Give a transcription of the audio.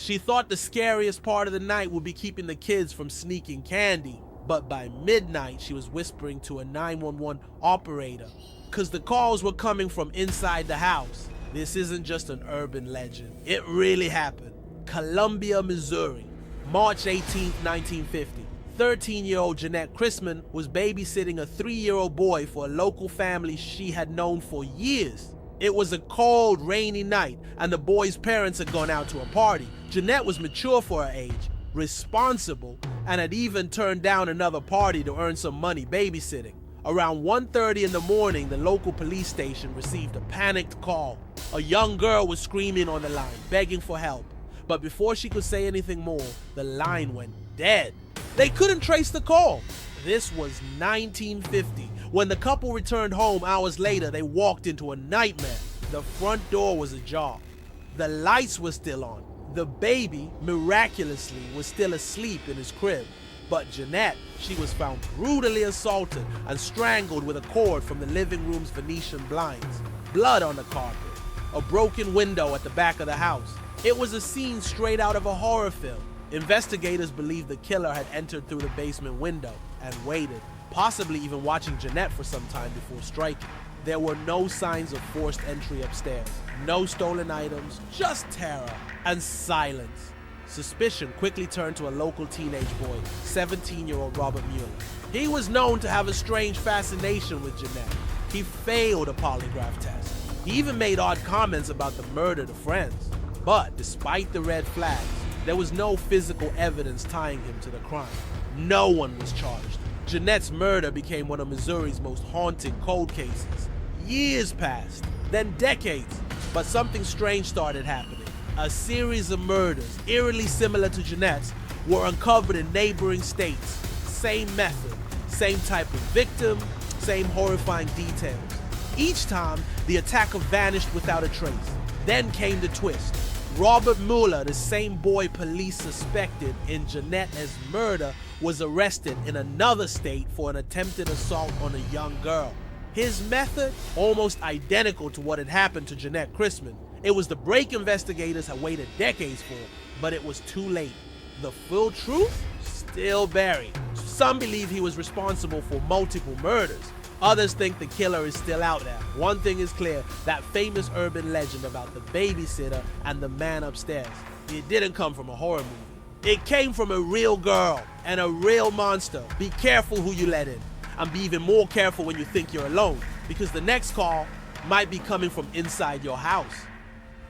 She thought the scariest part of the night would be keeping the kids from sneaking candy, but by midnight she was whispering to a 911 operator because the calls were coming from inside the house. This isn't just an legend. It really happened. Columbia, Missouri, March 18, 1950. 13-year-old Janett Christman was babysitting a 3-year-old boy for a local family she had known for years. It was a cold, rainy night, and the boy's parents had gone out to a party. Janett was mature for her age, responsible, and had even turned down another party to earn some money babysitting. Around 1:30 in the morning, the local police station received a panicked call. A young girl was screaming on the line, begging for help. But before she could say anything more, the line went dead. They couldn't trace the call. This was 1950. When the couple returned home hours later, they walked into a nightmare. The front door was ajar. The lights were still on. The baby, miraculously, was still asleep in his crib. But Janett, she was found brutally assaulted and strangled with a cord from the living room's Venetian blinds. Blood on the carpet. A broken window at the back of the house. It was a scene straight out of a horror film. Investigators believe the killer had entered through the basement window and waited, possibly even watching Janett for some time before striking. There were no signs of forced entry upstairs, no stolen items, just terror and silence. Suspicion quickly turned to a local teenage boy, 17-year-old Robert Mueller. He was known to have a strange fascination with Janett. He failed a polygraph test. He even made odd comments about the murder to friends. But despite the red flags, there was no physical evidence tying him to the crime. No one was charged. Janett's murder became one of Missouri's most haunting cold cases. Years passed, then decades, but something strange started happening. A series of murders, eerily similar to Janett's, were uncovered in neighboring states. Same method, same type of victim, same horrifying details. Each time, the attacker vanished without a trace. Then came the twist. Robert Mueller, the same boy police suspected in Janett's murder, was arrested in another state for an attempted assault on a young girl. His method, almost identical to what had happened to Janett Christman. It was the break investigators had waited decades for, but it was too late. The full truth? Still buried. Some believe he was responsible for multiple murders. Others think the killer is still out there. One thing is clear, that famous urban legend about the babysitter and the man upstairs, it didn't come from a horror movie. It came from a real girl and a real monster. Be careful who you let in, and be even more careful when you think you're alone, because the next call might be coming from inside your house.